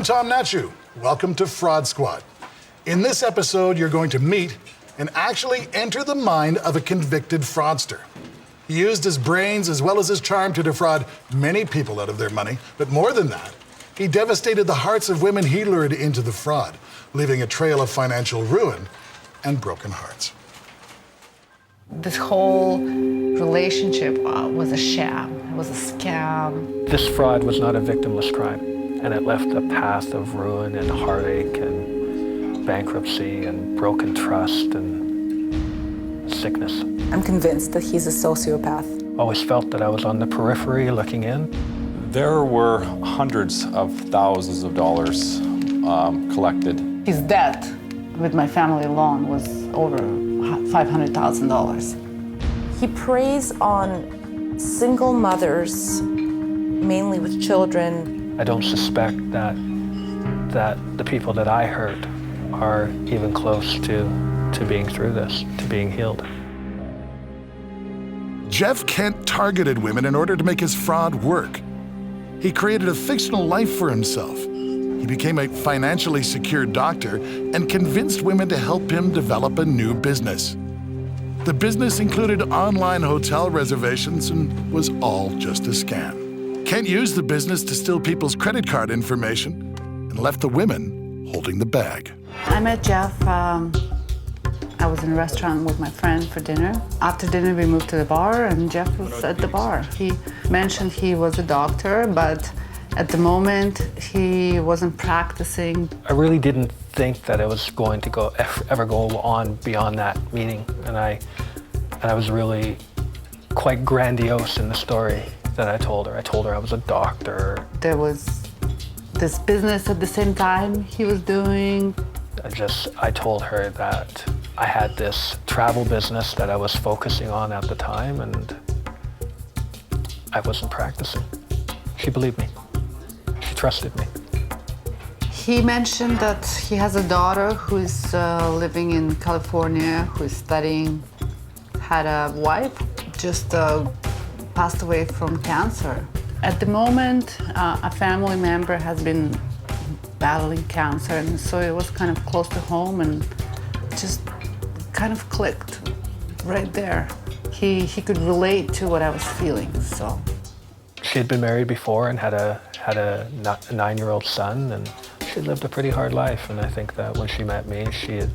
Tom Nachu. Welcome to Fraud Squad. In this episode, you're going to meet and actually enter the mind of a convicted fraudster. He used his brains as well as his charm to defraud many people out of their money, but more than that, he devastated the hearts of women he lured into the fraud, leaving a trail of financial ruin and broken hearts. This whole relationship was a sham. It was a scam. This fraud was not a victimless crime, and it left a path of ruin and heartache and bankruptcy and broken trust and sickness. I'm convinced that he's a sociopath. Always felt that I was on the periphery looking in. There were hundreds of thousands of dollars collected. His debt with my family alone was over $500,000. He preys on single mothers, mainly with children. I don't suspect that the people that I hurt are even close to being through this, to being healed. Jeff Kent targeted women in order to make his fraud work. He created a fictional life for himself. He became a financially secure doctor and convinced women to help him develop a new business. The business included online hotel reservations and was all just a scam. Kent used the business to steal people's credit card information and left the women holding the bag. I met Jeff. I was in a restaurant with my friend for dinner. After dinner, we moved to the bar, and Jeff was at the bar. He mentioned he was a doctor, but at the moment, he wasn't practicing. I really didn't think that it was going to ever go on beyond that meeting, and I was really quite grandiose in the story that I told her. I told her I was a doctor. There was this business at the same time he was doing. I told her that I had this travel business that I was focusing on at the time, and I wasn't practicing. She believed me. She trusted me. He mentioned that he has a daughter who's living in California, who's studying, had a wife, just passed away from cancer. At the moment, a family member has been battling cancer, and so it was kind of close to home and just kind of clicked right there. He could relate to what I was feeling, so. She had been married before and had a 9-year-old son, and she lived a pretty hard life, and I think that when she met me, she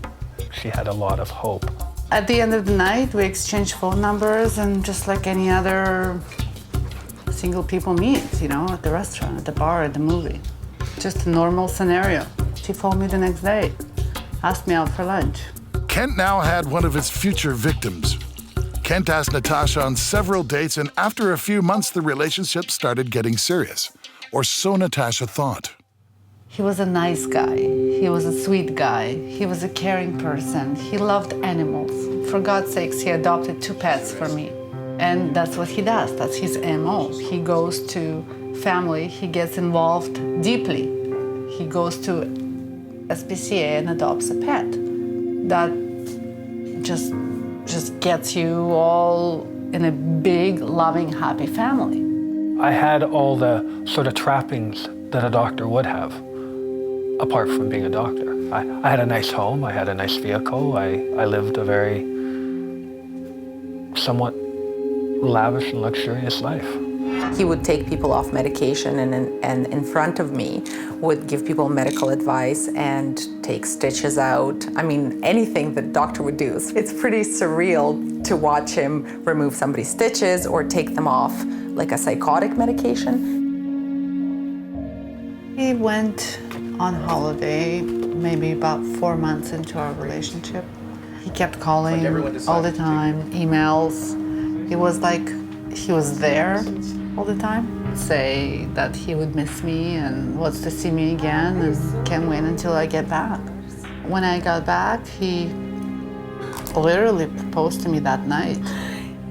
had a lot of hope. At the end of the night, we exchanged phone numbers, and just like any other single people meet, you know, at the restaurant, at the bar, at the movie. Just a normal scenario. She phoned me the next day, asked me out for lunch. Kent now had one of his future victims. Kent asked Natasha on several dates, and after a few months, the relationship started getting serious. Or so Natasha thought. He was a nice guy. He was a sweet guy. He was a caring person. He loved animals. For God's sakes, he adopted 2 pets for me. And that's what he does. That's his MO. He goes to family, he gets involved deeply. He goes to SPCA and adopts a pet. That just gets you all in a big, loving, happy family. I had all the sort of trappings that a doctor would have, apart from being a doctor. I had a nice home, I had a nice vehicle, I lived a very somewhat lavish and luxurious life. He would take people off medication and in front of me would give people medical advice and take stitches out. I mean, anything that doctor would do. It's pretty surreal to watch him remove somebody's stitches or take them off like a psychotic medication. He went on holiday maybe about 4 months into our relationship. He kept calling all the time, emails. It was like he was there all the time. Say that he would miss me and wants to see me again and can't wait until I get back. When I got back, he literally proposed to me that night.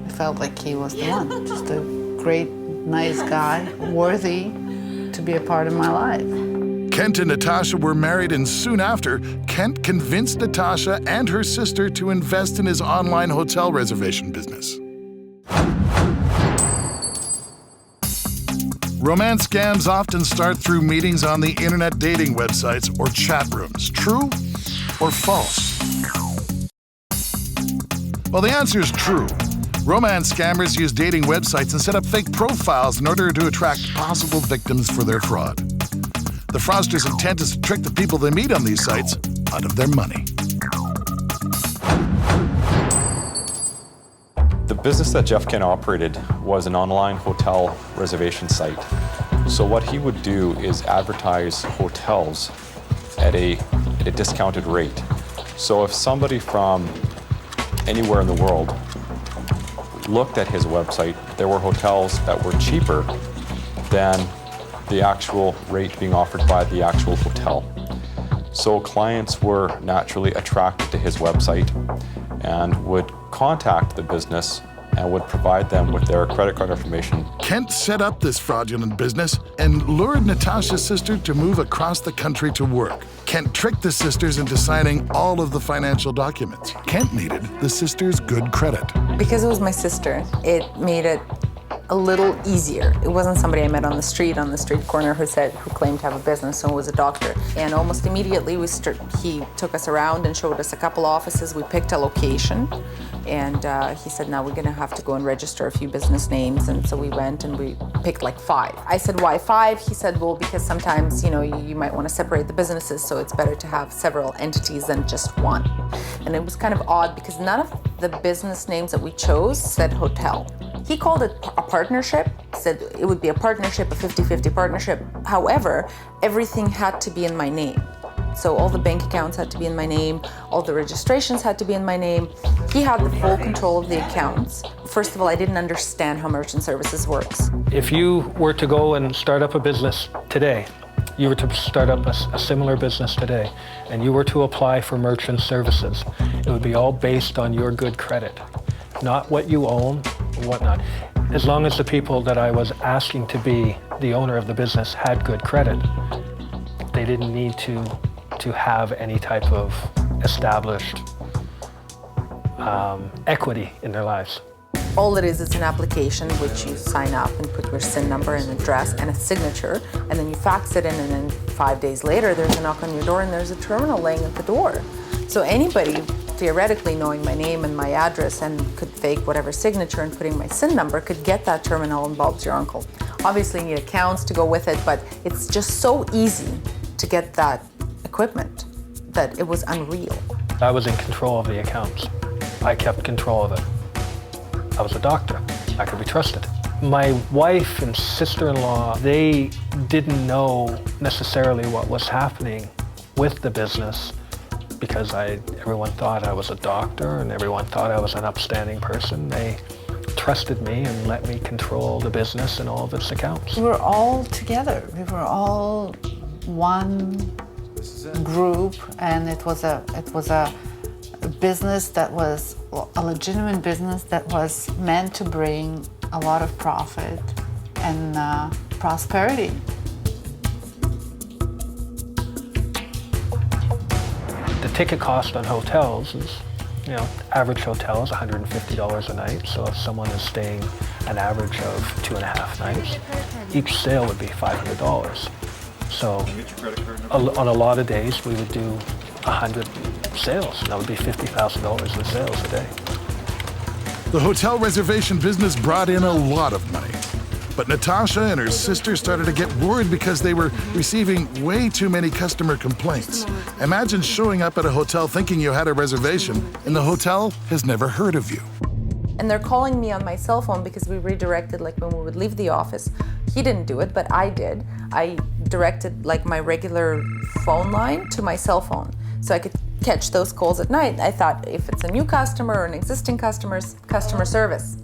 I felt like he was the one, just a great, nice guy, worthy to be a part of my life. Kent and Natasha were married, and soon after, Kent convinced Natasha and her sister to invest in his online hotel reservation business. Romance scams often start through meetings on the internet dating websites or chat rooms. True or false? Well, the answer is true. Romance scammers use dating websites and set up fake profiles in order to attract possible victims for their fraud. The fraudsters' intent is to trick the people they meet on these sites out of their money. The business that Jeff Ken operated was an online hotel reservation site. So what he would do is advertise hotels at a discounted rate. So if somebody from anywhere in the world looked at his website, there were hotels that were cheaper than the actual rate being offered by the actual hotel. So clients were naturally attracted to his website and would contact the business and would provide them with their credit card information. Kent set up this fraudulent business and lured Natasha's sister to move across the country to work. Kent tricked the sisters into signing all of the financial documents. Kent needed the sisters' good credit. Because it was my sister, it made it a little easier. It wasn't somebody I met on the street corner who claimed to have a business and was a doctor. And almost immediately he took us around and showed us a couple offices. We picked a location, and he said, now we're gonna have to go and register a few business names. And so we went and we picked like 5. I said, why 5? He said, well, because sometimes, you might want to separate the businesses, so it's better to have several entities than just one. And it was kind of odd because none of the business names that we chose said hotel. He called it a partnership, said it would be a partnership, a 50-50 partnership. However, everything had to be in my name. So all the bank accounts had to be in my name, all the registrations had to be in my name. He had the full control of the accounts. First of all, I didn't understand how merchant services works. If you were to go and start up a business today, you were to start up a similar business today, and you were to apply for merchant services, it would be all based on your good credit, not what you own, whatnot. As long as the people that I was asking to be the owner of the business had good credit, they didn't need to have any type of established equity in their lives. All it is an application which you sign up and put your SIN number and address and a signature, and then you fax it in, and then 5 days later there's a knock on your door and there's a terminal laying at the door. So anybody theoretically knowing my name and my address and could fake whatever signature and putting my SIN number could get that terminal and Bob's your uncle. Obviously you need accounts to go with it, but it's just so easy to get that equipment that it was unreal. I was in control of the accounts. I kept control of it. I was a doctor. I could be trusted. My wife and sister-in-law, they didn't know necessarily what was happening with the business because everyone thought I was a doctor and everyone thought I was an upstanding person. They trusted me and let me control the business and all of its accounts. We were all together. We were all one group, and it was a business that was a legitimate business that was meant to bring a lot of profit and prosperity. The ticket cost on hotels is, average hotel is $150 a night. So if someone is staying an average of 2.5 nights, each sale would be $500. So on a lot of days, we would do 100 sales. That would be $50,000 in sales a day. The hotel reservation business brought in a lot of money. But Natasha and her sister started to get worried because they were receiving way too many customer complaints. Imagine showing up at a hotel thinking you had a reservation and the hotel has never heard of you. And they're calling me on my cell phone because we redirected, like when we would leave the office. He didn't do it, but I did. I directed like my regular phone line to my cell phone so I could catch those calls at night. I thought if it's a new customer or an existing customer service.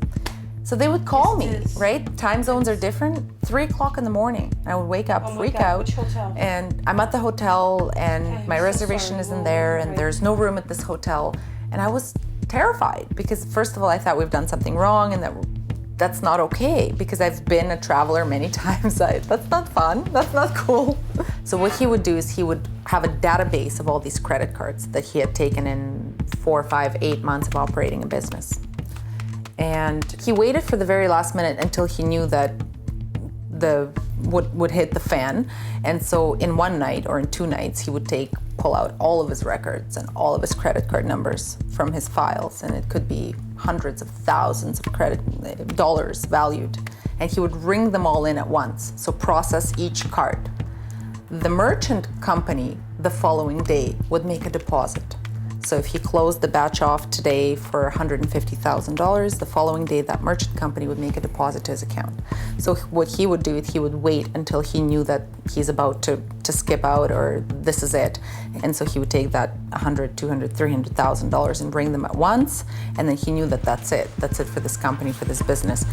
So they would call me, right? Time zones are different. 3 o'clock in the morning, I would wake up, freak out, and I'm at the hotel and my reservation isn't there and there's no room at this hotel. And I was terrified because first of all, I thought we've done something wrong and that's not okay because I've been a traveler many times. That's not fun, that's not cool. So what he would do is he would have a database of all these credit cards that he had taken in 4, 5, 8 months of operating a business. And he waited for the very last minute until he knew that would hit the fan. And so in one night or in 2 nights, he would pull out all of his records and all of his credit card numbers from his files, and it could be hundreds of thousands of dollars valued. And he would ring them all in at once, so process each card. The merchant company the following day would make a deposit. So if he closed the batch off today for $150,000, the following day that merchant company would make a deposit to his account. So what he would do, he would wait until he knew that he's about to skip out or this is it. And so he would take that $100,000, $200,000, $300,000 and bring them at once. And then he knew that that's it for this company, for this business.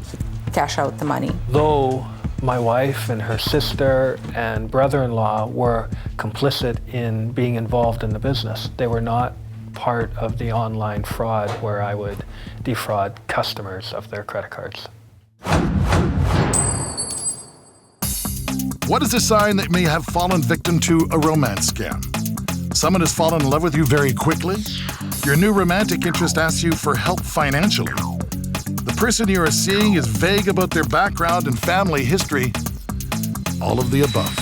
He'd cash out the money. Though my wife and her sister and brother-in-law were complicit in being involved in the business, they were not part of the online fraud where I would defraud customers of their credit cards. What is a sign that you may have fallen victim to a romance scam? Someone has fallen in love with you very quickly? Your new romantic interest asks you for help financially? The person you are seeing is vague about their background and family history. All of the above.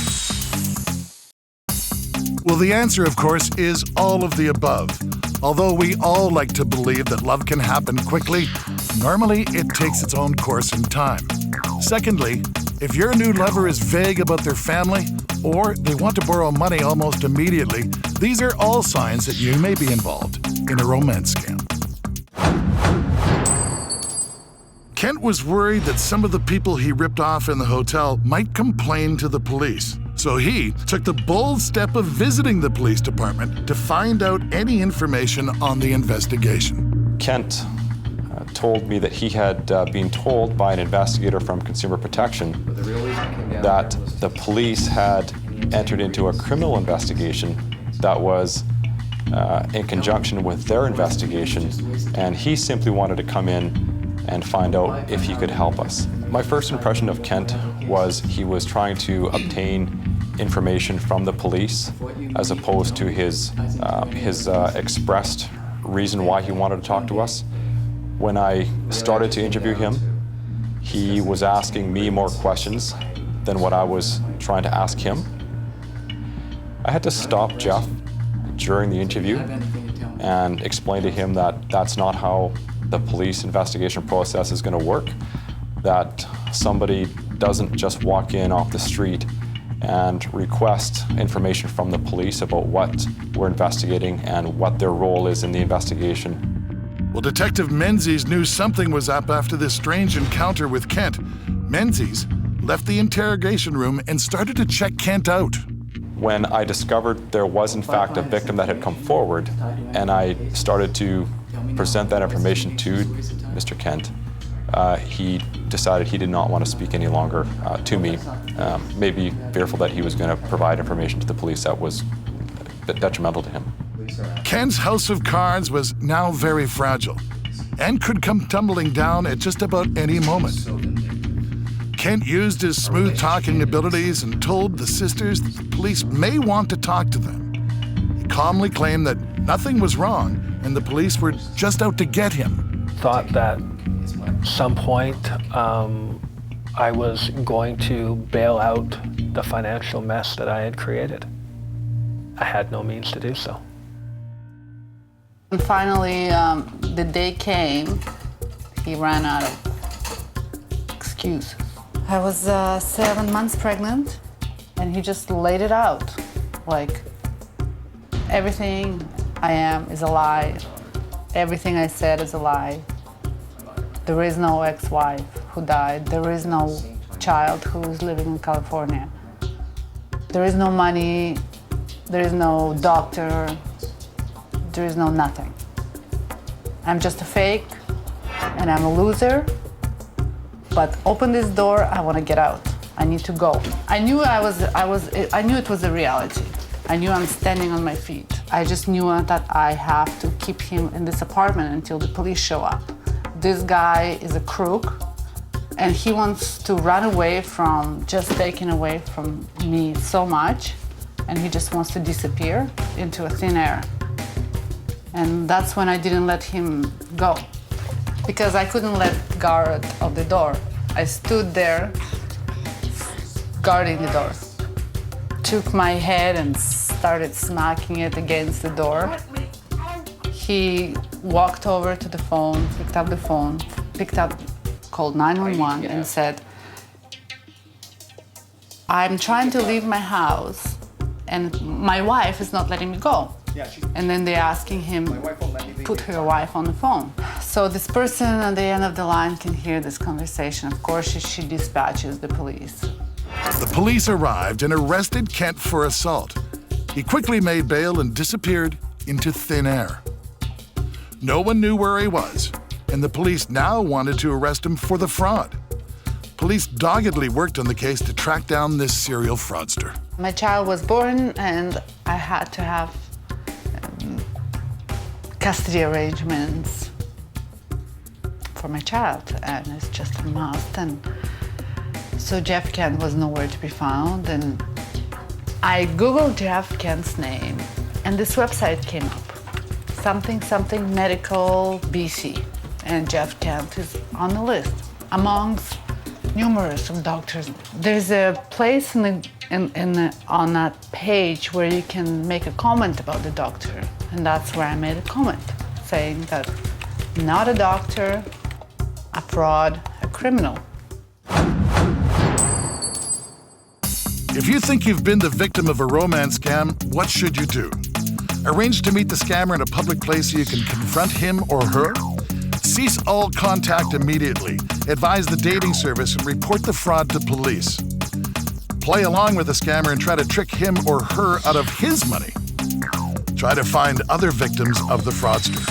Well, the answer, of course, is all of the above. Although we all like to believe that love can happen quickly, normally it takes its own course in time. Secondly, if your new lover is vague about their family or they want to borrow money almost immediately, these are all signs that you may be involved in a romance scam. Kent was worried that some of the people he ripped off in the hotel might complain to the police. So he took the bold step of visiting the police department to find out any information on the investigation. Kent told me that he had been told by an investigator from Consumer Protection that the police had entered into a criminal investigation that was in conjunction with their investigation, and he simply wanted to come in and find out if he could help us. My first impression of Kent was he was trying to obtain information from the police as opposed to his expressed reason why he wanted to talk to us. When I started to interview him, he was asking me more questions than what I was trying to ask him. I had to stop Jeff during the interview and explain to him that that's not how the police investigation process is going to work, that somebody doesn't just walk in off the street and request information from the police about what we're investigating and what their role is in the investigation. Well, Detective Menzies knew something was up after this strange encounter with Kent. Menzies left the interrogation room and started to check Kent out. When I discovered there was in fact a victim that had come forward, and I started to present that information to Mr. Kent, he decided he did not want to speak any longer to me, maybe fearful that he was going to provide information to the police that was detrimental to him. Kent's house of cards was now very fragile and could come tumbling down at just about any moment. Kent used his smooth-talking abilities and told the sisters that the police may want to talk to them. He calmly claimed that nothing was wrong and the police were just out to get him. Thought that at some point I was going to bail out the financial mess that I had created. I had no means to do so. And finally, the day came, he ran out of excuses. I was 7 months pregnant, and he just laid it out. Like, everything I am is a lie. Everything I said is a lie. There is no ex-wife who died. There is no child who is living in California. There is no money. There is no doctor. There is no nothing. I'm just a fake, and I'm a loser. But open this door, I want to get out. I need to go. I knew I knew it was a reality. I knew I'm standing on my feet. I just knew that I have to keep him in this apartment until the police show up. This guy is a crook, and he wants to run away from just taking away from me so much, and he just wants to disappear into a thin air. And that's when I didn't let him go, because I couldn't let guard of the door. I stood there guarding the door. Took my head and started smacking it against the door. He walked over to the phone, called 911 and said, I'm trying to leave my house and my wife is not letting me go. And then they're asking him, put her wife on the phone. So this person at the end of the line can hear this conversation. Of course, she dispatches the police. The police arrived and arrested Kent for assault. He quickly made bail and disappeared into thin air. No one knew where he was, and the police now wanted to arrest him for the fraud. Police doggedly worked on the case to track down this serial fraudster. My child was born and I had to have custody arrangements for my child, and it's just a must. And so Jeff Kent was nowhere to be found, and I Googled Jeff Kent's name, and this website came up, something medical BC, and Jeff Kent is on the list amongst numerous of doctors. There's a place on that page where you can make a comment about the doctor, and that's where I made a comment saying that not a doctor, a fraud, a criminal. If you think you've been the victim of a romance scam, what should you do? Arrange to meet the scammer in a public place so you can confront him or her? Cease all contact immediately. Advise the dating service and report the fraud to police. Play along with the scammer and try to trick him or her out of his money. Try to find other victims of the fraudster.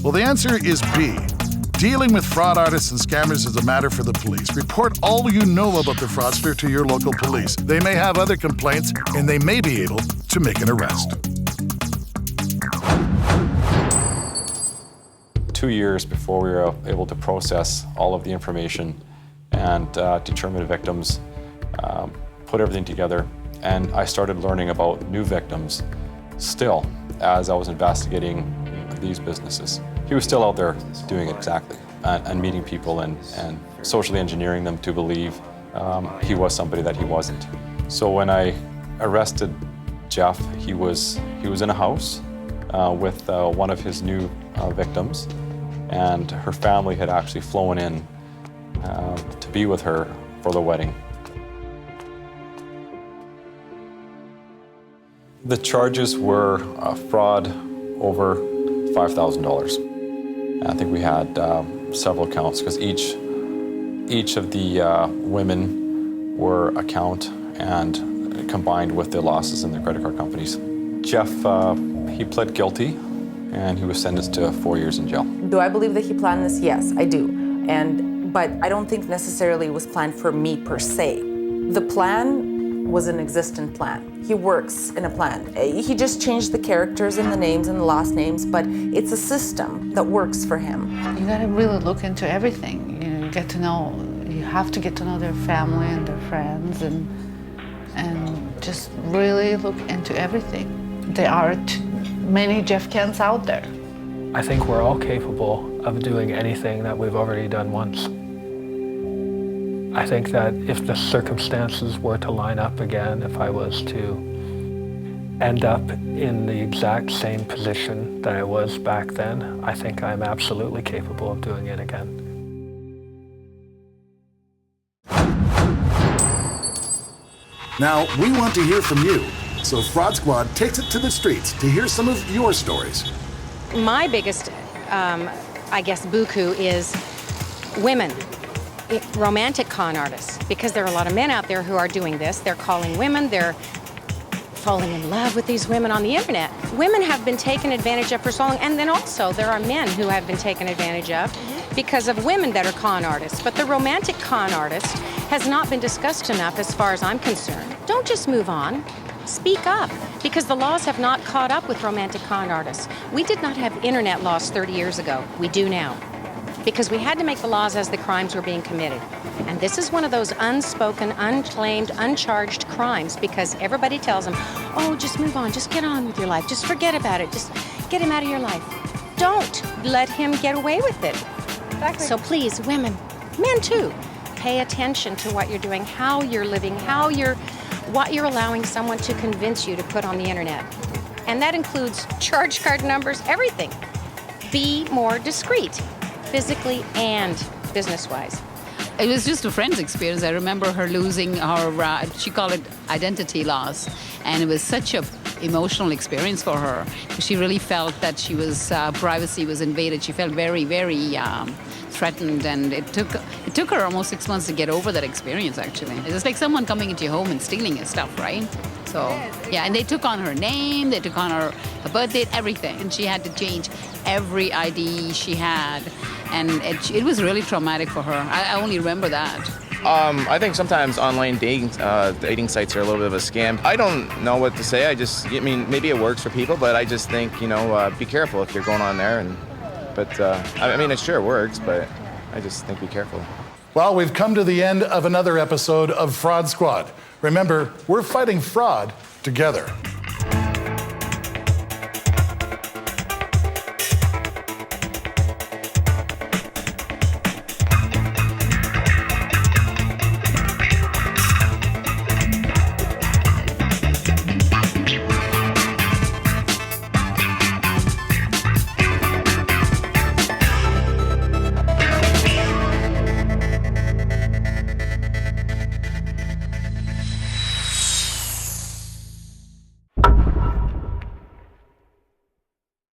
Well, the answer is B. Dealing with fraud artists and scammers is a matter for the police. Report all you know about the fraudster to your local police. They may have other complaints, and they may be able to make an arrest. 2 years before we were able to process all of the information and determine victims, put everything together, and I started learning about new victims still as I was investigating these businesses. He was still out there doing it exactly, and meeting people and socially engineering them to believe he was somebody that he wasn't. So when I arrested Jeff, he was in a house with one of his new victims, and her family had actually flown in to be with her for the wedding. The charges were fraud over $5,000. I think we had several counts because each of the women were a count and combined with the losses in the credit card companies. Jeff, he pled guilty and he was sentenced to 4 years in jail. Do I believe that he planned this? Yes, I do. But I don't think necessarily it was planned for me per se. The plan was an existent plan. He works in a plan. He just changed the characters and the names and the last names, but it's a system that works for him. You gotta really look into everything. You have to get to know their family and their friends and just really look into everything. There are many Jeff Kents out there. I think we're all capable of doing anything that we've already done once. I think that if the circumstances were to line up again, if I was to end up in the exact same position that I was back then, I think I'm absolutely capable of doing it again. Now, we want to hear from you, so Fraud Squad takes it to the streets to hear some of your stories. My biggest, buku is women, romantic con artists, because there are a lot of men out there who are doing this. They're calling women, they're falling in love with these women on the internet. Women have been taken advantage of for so long, and then also there are men who have been taken advantage of because of women that are con artists. But the romantic con artist has not been discussed enough as far as I'm concerned. Don't just move on. Speak up, because the laws have not caught up with romantic con artists. We did not have internet laws 30 years ago. We do now, because we had to make the laws as the crimes were being committed. And this is one of those unspoken, unclaimed, uncharged crimes, because everybody tells them, oh, just move on, just get on with your life, just forget about it, just get him out of your life. Don't let him get away with it. Exactly. So please, women, men too, pay attention to what you're doing, how you're living, what you're allowing someone to convince you to put on the internet. And that includes charge card numbers, everything. Be more discreet, physically and business-wise. It was just a friend's experience. I remember her losing her, she called it identity loss. And it was such a emotional experience for her. She really felt that she was, privacy was invaded. She felt very, very threatened. And it took her almost 6 months to get over that experience, actually. It's like someone coming into your home and stealing your stuff, right? So, yeah, and they took on her name, they took on her birth date, everything. And she had to change every ID she had. And it was really traumatic for her. I only remember that. I think sometimes online dating sites are a little bit of a scam. I don't know what to say. I mean, maybe it works for people, but I just think, be careful if you're going on there. I mean, it sure works, but I just think be careful. Well, we've come to the end of another episode of Fraud Squad. Remember, we're fighting fraud together.